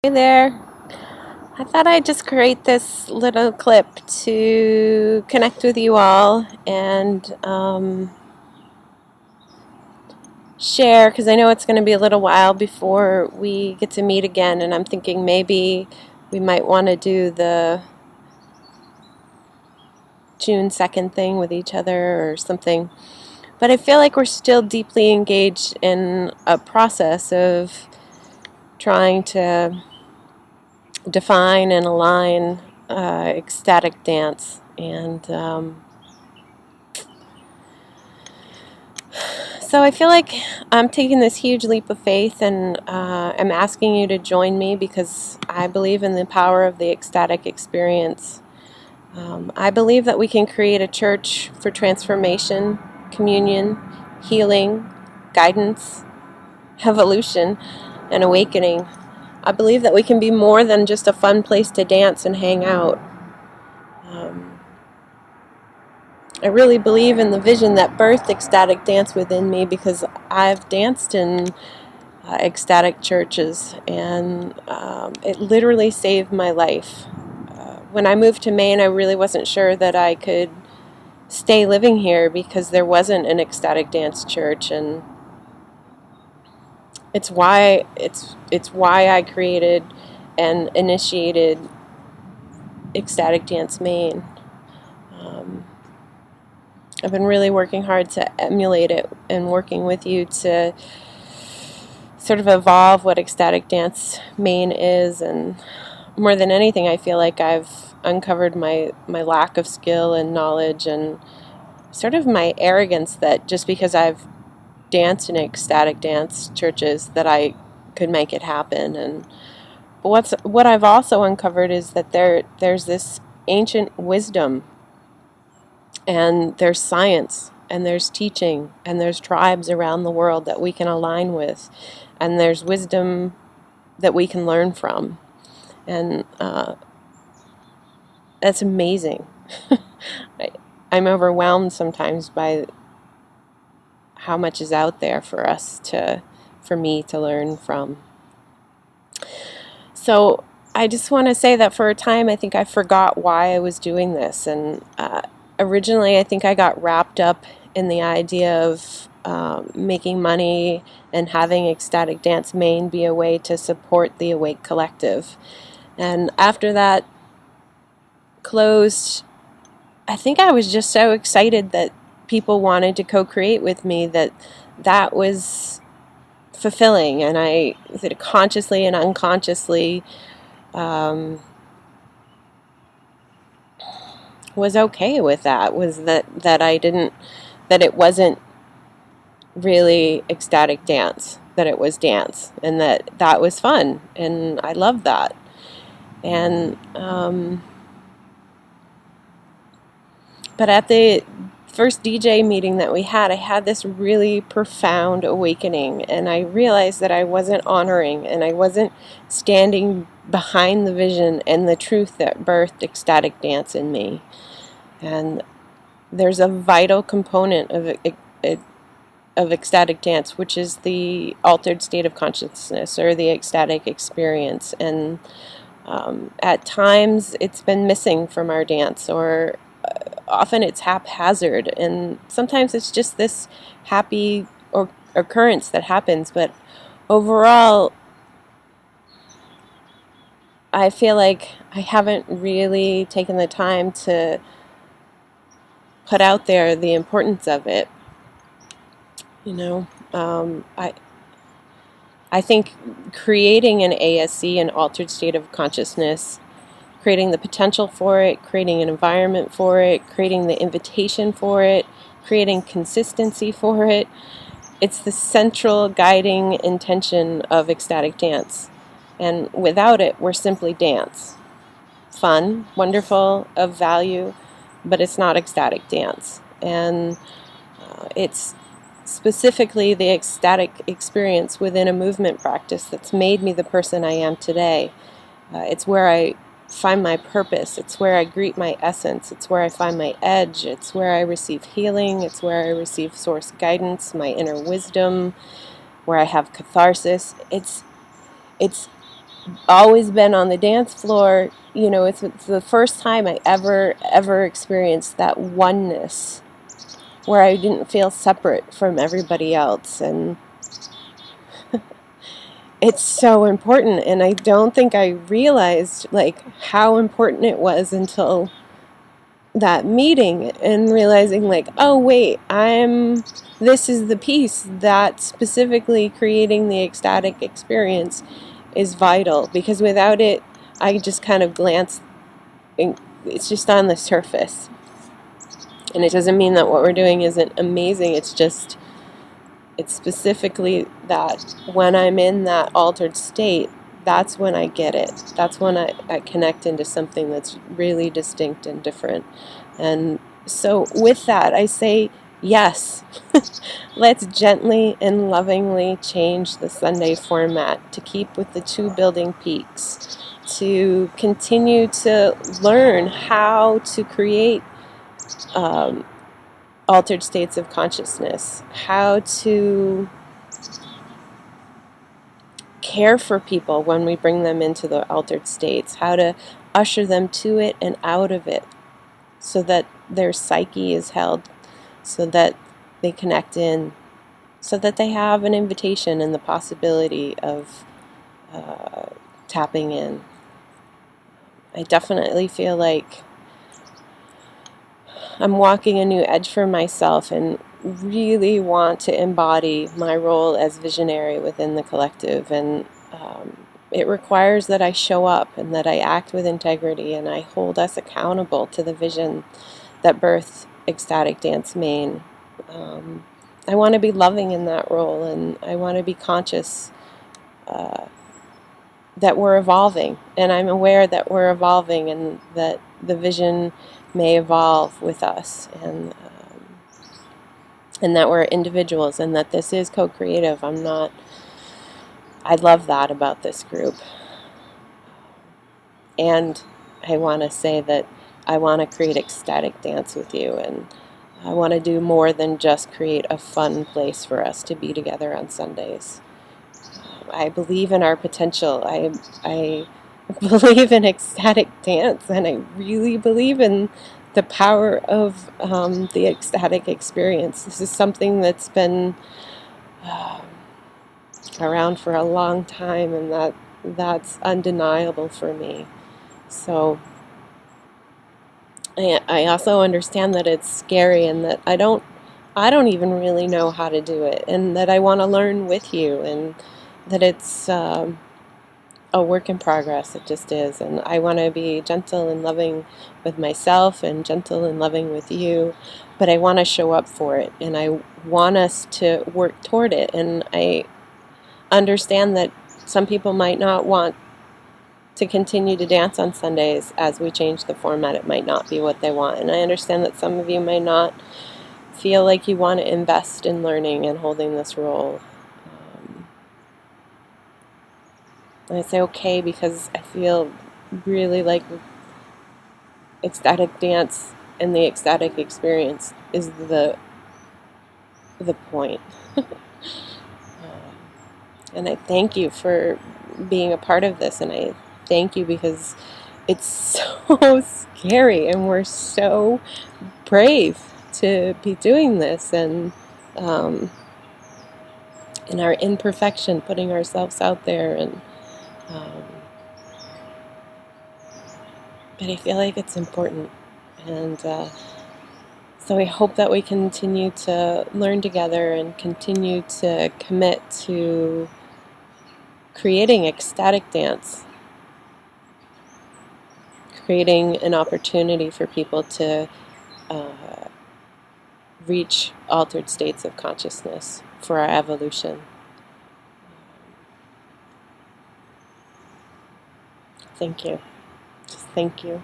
Hey there. I thought I'd just create this little clip to connect with you all and share, because I know it's going to be a little while before we get to meet again, and I'm thinking maybe we might want to do the June 2nd thing with each other or something. But I feel like we're still deeply engaged in a process of trying to define and align ecstatic dance. And so I feel like I'm taking this huge leap of faith, and I'm asking you to join me because I believe in the power of the ecstatic experience. I believe that we can create a church for transformation, communion, healing, guidance, evolution, and awakening. I believe that we can be more than just a fun place to dance and hang out. I really believe in the vision that birthed ecstatic dance within me because I've danced in ecstatic churches, and it literally saved my life. When I moved to Maine, I really wasn't sure that I could stay living here because there wasn't an ecstatic dance church, and it's why I created and initiated Ecstatic Dance Maine. I've been really working hard to emulate it and working with you to sort of evolve what Ecstatic Dance Maine is, and more than anything, I feel like I've uncovered my lack of skill and knowledge and sort of my arrogance that just because I've danced in ecstatic dance churches that I could make it happen. And what I've also uncovered is that there's this ancient wisdom, and there's science, and there's teaching, and there's tribes around the world that we can align with, and there's wisdom that we can learn from. And that's amazing. I'm overwhelmed sometimes by how much is out there for me to learn from. So I just want to say that for a time I think I forgot why I was doing this, and originally I think I got wrapped up in the idea of making money and having Ecstatic Dance Maine be a way to support the Awake Collective. And after that closed, I think I was just so excited that people wanted to co-create with me that was fulfilling, and I consciously and unconsciously was okay with that. Was that I didn't, that it wasn't really ecstatic dance, that it was dance, and that was fun, and I loved that. And but at the first DJ meeting that we had, I had this really profound awakening, and I realized that I wasn't honoring and I wasn't standing behind the vision and the truth that birthed ecstatic dance in me. And there's a vital component of ecstatic dance, which is the altered state of consciousness or the ecstatic experience. And at times it's been missing from our dance, or often it's haphazard, and sometimes it's just this happy or occurrence that happens. But overall, I feel like I haven't really taken the time to put out there the importance of it. I think creating an ASC, an altered state of consciousness, creating the potential for it, creating an environment for it, creating the invitation for it, creating consistency for it. It's the central guiding intention of ecstatic dance. And without it, we're simply dance. Fun, wonderful, of value, but it's not ecstatic dance. And it's specifically the ecstatic experience within a movement practice that's made me the person I am today. It's where I find my purpose. It's where I greet my essence. It's where I find my edge. It's where I receive healing. It's where I receive source guidance, my inner wisdom, where I have catharsis. It's always been on the dance floor, you know, it's the first time I ever experienced that oneness where I didn't feel separate from everybody else. And it's so important, and I don't think I realized like how important it was until that meeting, and realizing like, oh wait, this is the piece that specifically creating the ecstatic experience is vital, because without it I just kind of glance and it's just on the surface. And it doesn't mean that what we're doing isn't amazing, it's just, it's specifically that when I'm in that altered state, that's when I get it. That's when I connect into something that's really distinct and different. And so with that, I say yes. Let's gently and lovingly change the Sunday format to keep with the 2 building peaks, to continue to learn how to create altered states of consciousness, how to care for people when we bring them into the altered states, how to usher them to it and out of it so that their psyche is held, so that they connect in, so that they have an invitation and the possibility of tapping in. I definitely feel like I'm walking a new edge for myself and really want to embody my role as visionary within the collective. And it requires that I show up and that I act with integrity and I hold us accountable to the vision that birthed Ecstatic Dance Maine. I want to be loving in that role, and I want to be conscious that we're evolving, and I'm aware that we're evolving and that the vision may evolve with us, and that we're individuals and that this is co-creative. I love that about this group. And I want to say that I want to create ecstatic dance with you, and I want to do more than just create a fun place for us to be together on Sundays. I believe in our potential. I believe in ecstatic dance, and I really believe in the power of the ecstatic experience. This is something that's been around for a long time, and that's undeniable for me. So I also understand that it's scary, and that I don't even really know how to do it, and that I want to learn with you, and that it's a work in progress. It just is. And I want to be gentle and loving with myself and gentle and loving with you, but I want to show up for it, and I want us to work toward it. And I understand that some people might not want to continue to dance on Sundays as we change the format. It might not be what they want, and I understand that some of you may not feel like you want to invest in learning and holding this role. And I say okay, because I feel really like ecstatic dance and the ecstatic experience is the point. And I thank you for being a part of this, and I thank you because it's so scary, and we're so brave to be doing this, and in our imperfection, putting ourselves out there, and but I feel like it's important, and so I hope that we continue to learn together and continue to commit to creating ecstatic dance, creating an opportunity for people to reach altered states of consciousness for our evolution. Thank you. Just thank you.